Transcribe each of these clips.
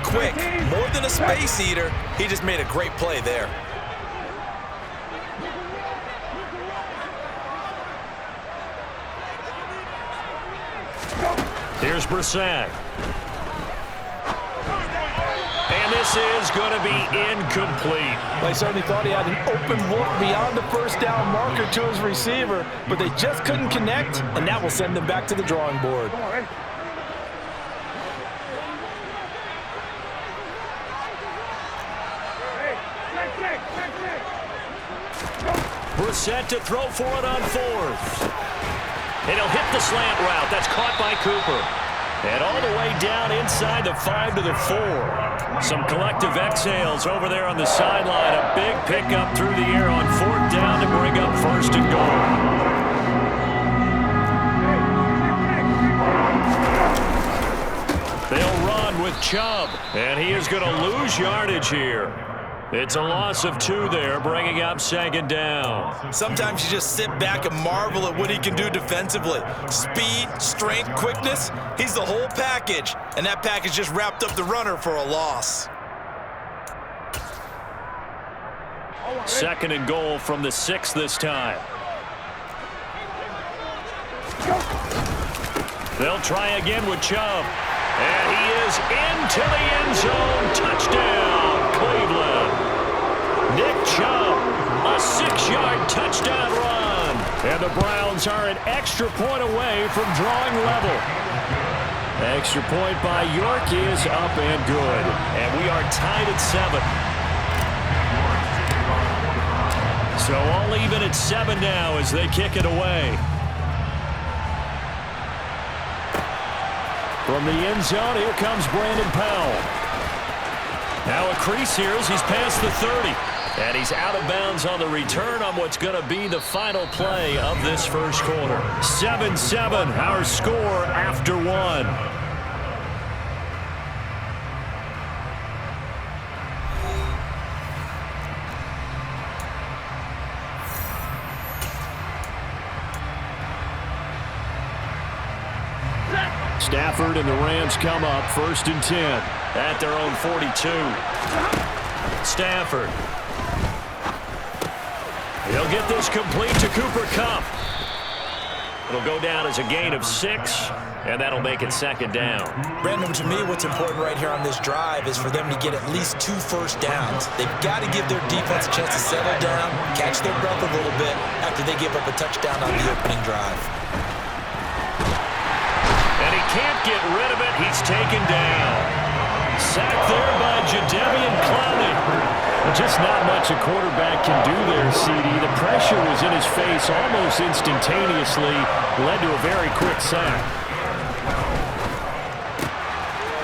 quick. More than a space eater, he just made a great play there. Here's Brissett. And this is going to be incomplete. They certainly thought he had an open look beyond the first down marker to his receiver, but they just couldn't connect, and that will send them back to the drawing board. Brissett to throw for it on fourth. And he'll hit the slant route. That's caught by Cooper. And all the way down inside the 5 to the 4. Some collective exhales over there on the sideline. A big pickup through the air on fourth down to bring up first and goal. They'll run with Chubb. And he is going to lose yardage here. It's a loss of 2 there, bringing up second down. Sometimes you just sit back and marvel at what he can do defensively. Speed, strength, quickness, he's the whole package. And that package just wrapped up the runner for a loss. Second and goal from the 6 this time. They'll try again with Chubb. And he is into the end zone. Touchdown, Cleveland. Nick Chubb, a 6-yard touchdown run. And the Browns are an extra point away from drawing level. Extra point by York is up and good. And we are tied at 7. So all even at 7 now as they kick it away. From the end zone, here comes Brandon Powell. Now a crease here as he's past the 30. And he's out of bounds on the return on what's going to be the final play of this first quarter. 7-7, our score after 1. Stafford and the Rams come up 1st and 10 at their own 42. Stafford. He'll get this complete to Cooper Kupp. It'll go down as a gain of 6, and that'll make it second down. Brandon, to me, what's important right here on this drive is for them to get at least 2 first downs. They've got to give their defense a chance to settle down, catch their breath a little bit after they give up a touchdown on the opening drive. Can't get rid of it. He's taken down. Sacked there by Jadeveon Clowney. Just not much a quarterback can do there, CD. The pressure was in his face almost instantaneously. Led to a very quick sack.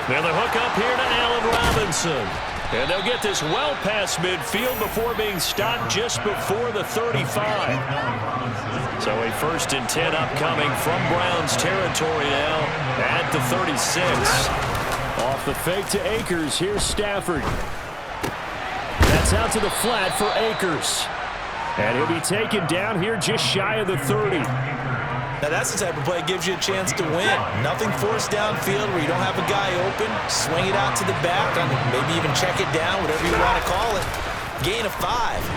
Now the hook up here to Allen Robinson. And they'll get this well past midfield before being stopped just before the 35. So a 1st and 10 upcoming from Browns territory now at the 36. Off the fake to Akers. Here's Stafford. That's out to the flat for Akers. And he'll be taken down here just shy of the 30. Now that's the type of play that gives you a chance to win. Nothing forced downfield where you don't have a guy open. Swing it out to the back, maybe even check it down, whatever you want to call it. Gain of 5.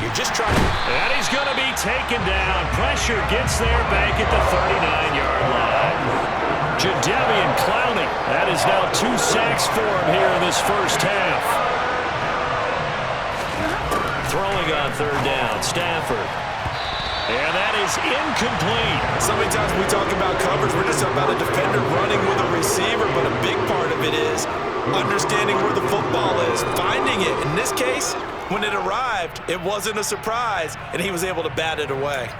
You're just trying to... And he's going to be taken down. Pressure gets there back at the 39-yard line. Jadeveon Clowney. That is now 2 sacks for him here in this first half. Throwing on 3rd down, Stafford. And that is incomplete. So many times we talk about coverage, we're just talking about a defender running with a receiver, but a big part of it is understanding where the football is, finding it. In this case, when it arrived, it wasn't a surprise, and he was able to bat it away.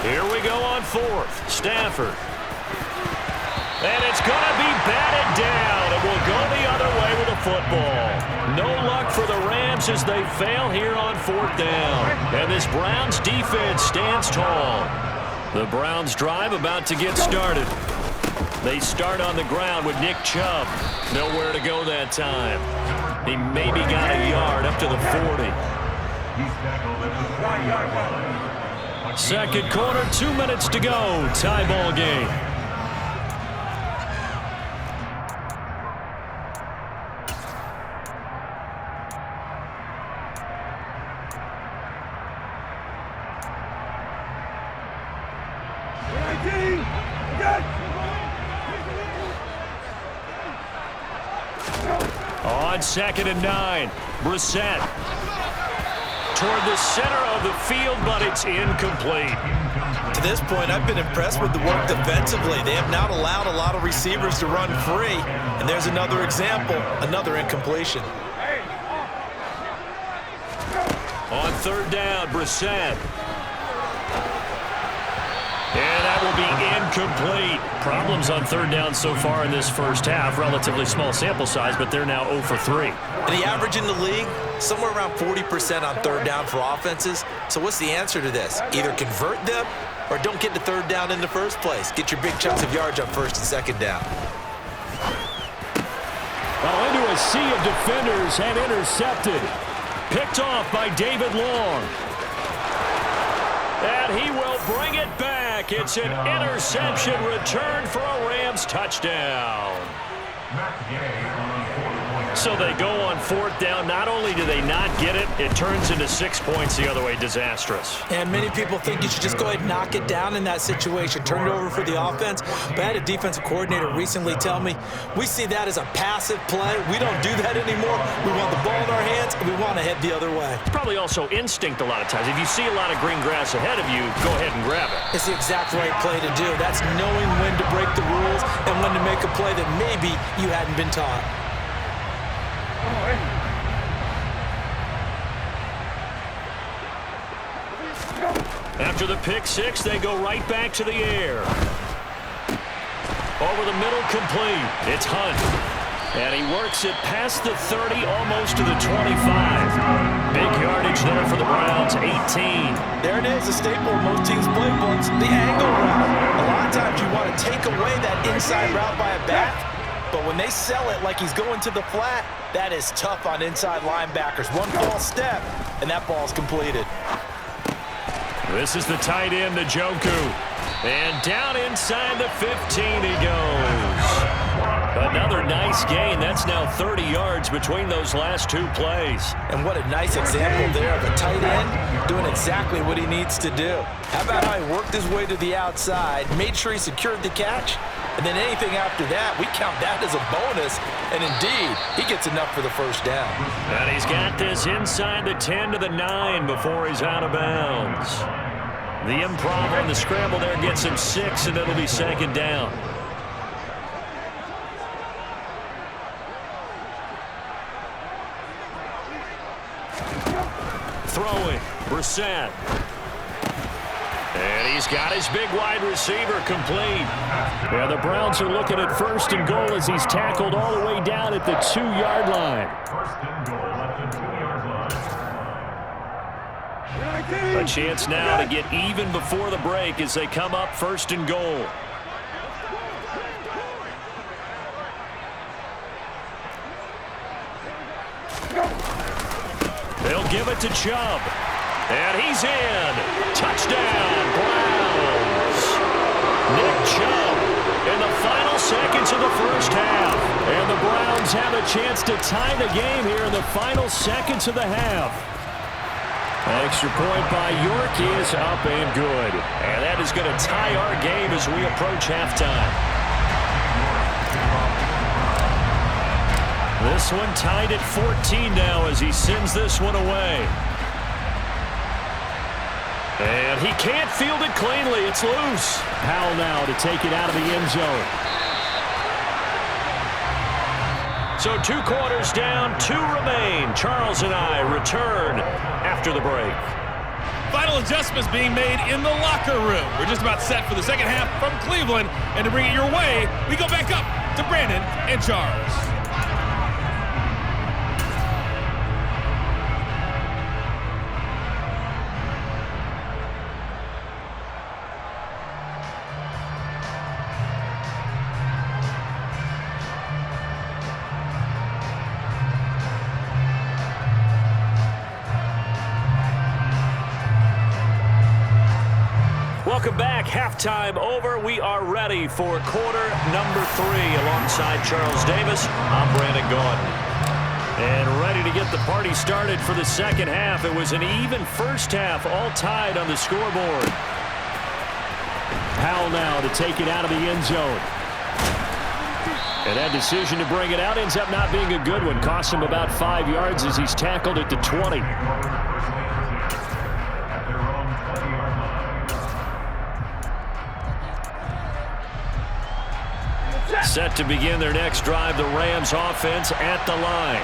Here we go on 4th. Stafford. And it's going to be batted down. It will go the other way with the football. No luck for the Rams as they fail here on 4th down. And this Browns defense stands tall. The Browns drive about to get started. They start on the ground with Nick Chubb. Nowhere to go that time. He maybe got a yard up to the 40. Second quarter, 2 minutes to go. Tie ball game. On 2nd and 9, Brissett toward the center of the field, but it's incomplete. To this point, I've been impressed with the work defensively. They have not allowed a lot of receivers to run free. And there's another example, another incompletion. On 3rd down, Brissett. And that will be incomplete. Problems on 3rd down so far in this first half. Relatively small sample size, but they're now 0 for 3. And the average in the league, somewhere around 40% on 3rd down for offenses. So what's the answer to this? Either convert them or don't get to 3rd down in the first place. Get your big chunks of yards on 1st and 2nd down. Well, into a sea of defenders and intercepted. Picked off by David Long. And he will bring it back. It's an interception return for a Rams touchdown. So they go on 4th down. Not only do they not get it, it turns into 6 points the other way. Disastrous. And many people think you should just go ahead and knock it down in that situation. Turn it over for the offense. But I had a defensive coordinator recently tell me, we see that as a passive play. We don't do that anymore. We want the ball in our hands, and we want to head the other way. Probably also instinct a lot of times. If you see a lot of green grass ahead of you, go ahead and grab it. It's the exact right play to do. That's knowing when to break the rules and when to make a play that maybe you hadn't been taught. After the pick six, they go right back to the air. Over the middle, complete. It's Hunt. And he works it past the 30, almost to the 25. Big yardage there for the Browns, 18. There it is, a staple of most teams' playbooks, the angle route. A lot of times you want to take away that inside route by a back, but when they sell it like he's going to the flat, that is tough on inside linebackers. One false step, and that ball's completed. This is the tight end, Njoku. And down inside the 15 he goes. Another nice gain. That's now 30 yards between those last 2 plays. And what a nice example there of a tight end doing exactly what he needs to do. How about how he worked his way to the outside, made sure he secured the catch, and then anything after that, we count that as a bonus. And indeed, he gets enough for the first down. And he's got this inside the 10 to the 9 before he's out of bounds. The improv on the scramble there gets him 6, and it'll be 2nd down. Throwing, Brissett. And he's got his big wide receiver complete. Yeah, the Browns are looking at 1st and goal as he's tackled all the way down at the 2-yard line. A chance now to get even before the break as they come up 1st and goal. They'll give it to Chubb. And he's in. Touchdown, Browns. Nick Chubb in the final seconds of the first half. And the Browns have a chance to tie the game here in the final seconds of the half. Extra point by York is up and good. And that is going to tie our game as we approach halftime. This one tied at 14 now as he sends this one away. And he can't field it cleanly. It's loose. Powell now to take it out of the end zone. So 2 quarters down, 2 remain. Charles and I return after the break. Final adjustments being made in the locker room. We're just about set for the second half from Cleveland. And to bring it your way, we go back up to Brandon and Charles. Welcome back. Halftime over. We are ready for quarter number 3. Alongside Charles Davis, I'm Brandon Gaudin. And ready to get the party started for the second half. It was an even first half, all tied on the scoreboard. Powell now to take it out of the end zone. And that decision to bring it out ends up not being a good one. Costs him about 5 yards as he's tackled at the 20. Set to begin their next drive, the Rams offense at the line.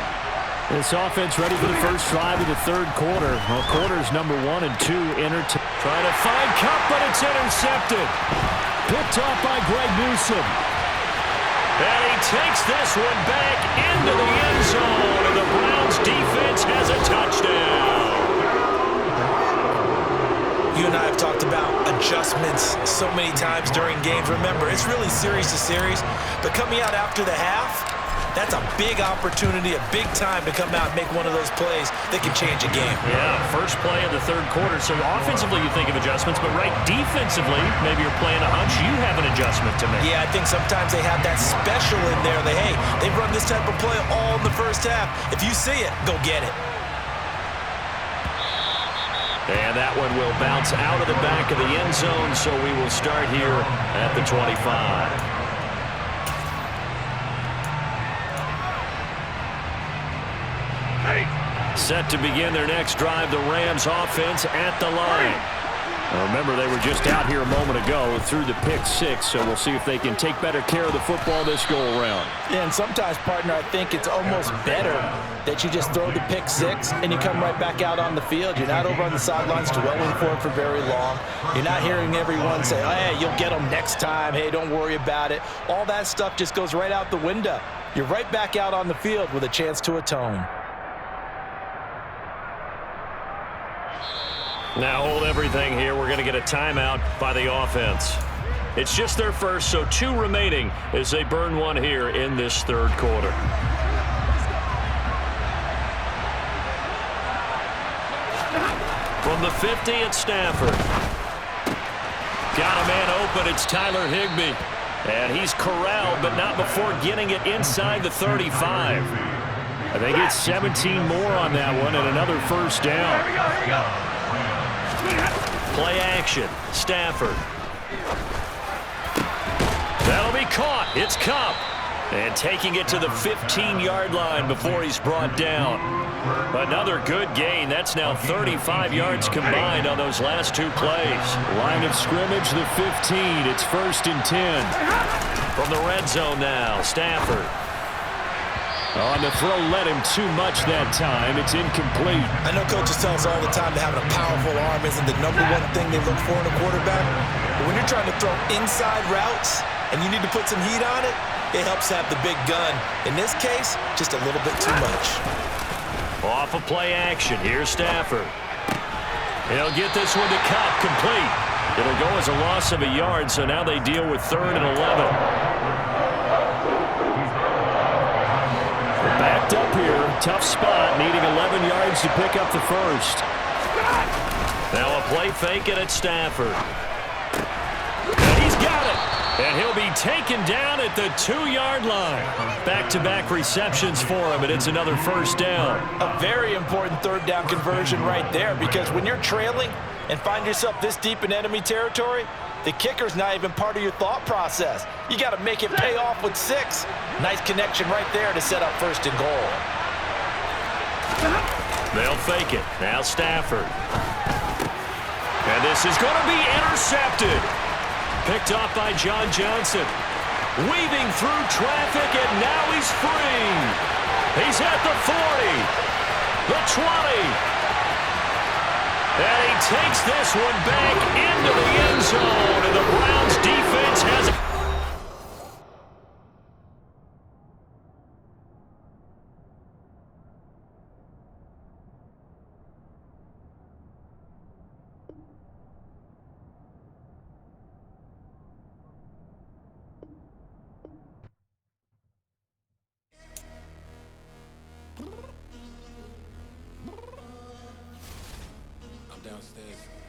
This offense ready for the first drive of the third quarter. Well, quarters number 1 and 2 Trying to find Cup, but it's intercepted. Picked off by Greg Newsome. And he takes this one back into the end zone, and the Browns defense has a touchdown. You and I have talked about adjustments so many times during games. Remember, it's really series to series, but coming out after the half, that's a big opportunity, a big time to come out and make one of those plays that can change a game. Yeah, first play of the third quarter. So offensively, you think of adjustments, but right defensively, maybe you're playing a hunch. You have an adjustment to make. Yeah, I think sometimes they have that special in there. They've run this type of play all in the first half. If you see it, go get it. And that one will bounce out of the back of the end zone, so we will start here at the 25. Set to begin their next drive, the Rams offense at the line. Now remember, they were just out here a moment ago through the pick 6, so we'll see if they can take better care of the football this go-around. Yeah, and sometimes, partner, I think it's almost better that you just throw the pick 6 and you come right back out on the field. You're not over on the sidelines dwelling for it for very long. You're not hearing everyone say, oh, hey, you'll get them next time. Hey, don't worry about it. All that stuff just goes right out the window. You're right back out on the field with a chance to atone. Now hold everything here. We're going to get a timeout by the offense. It's just their first, so 2 remaining as they burn one here in this third quarter. From the 50 at Stafford. Got a man open. It's Tyler Higbee. And he's corralled, but not before getting it inside the 35. I think it's 17 more on that one and another first down. Here we go. Play action. Stafford. That'll be caught. It's Cup. And taking it to the 15-yard line before he's brought down. Another good gain. That's now 35 yards combined on those last 2 plays. Line of scrimmage, the 15. It's 1st and 10. From the red zone now, Stafford. On the throw, led him too much that time. It's incomplete. I know coaches tell us all the time that having a powerful arm isn't the #1 thing they look for in a quarterback. But when you're trying to throw inside routes and you need to put some heat on it, it helps have the big gun. In this case, just a little bit too much. Off of play action. Here's Stafford. He'll get this one to Cup, complete. It'll go as a loss of a yard, so now they deal with 3rd and 11. Backed up here. Tough spot. Needing 11 yards to pick up the first. Now a play fake it at Stafford. And he's got it. And he'll be taken down at the 2-yard line. Back-to-back receptions for him, and it's another first down. A very important 3rd down conversion right there, because when you're trailing and find yourself this deep in enemy territory, the kicker's not even part of your thought process. You got to make it pay off with 6. Nice connection right there to set up 1st and goal. They'll fake it. Now Stafford. And this is going to be intercepted. Picked off by John Johnson. Weaving through traffic, and now he's free. He's at the 40. The 20. And he takes this one back into the end zone, and the Browns defense has it. Downstairs.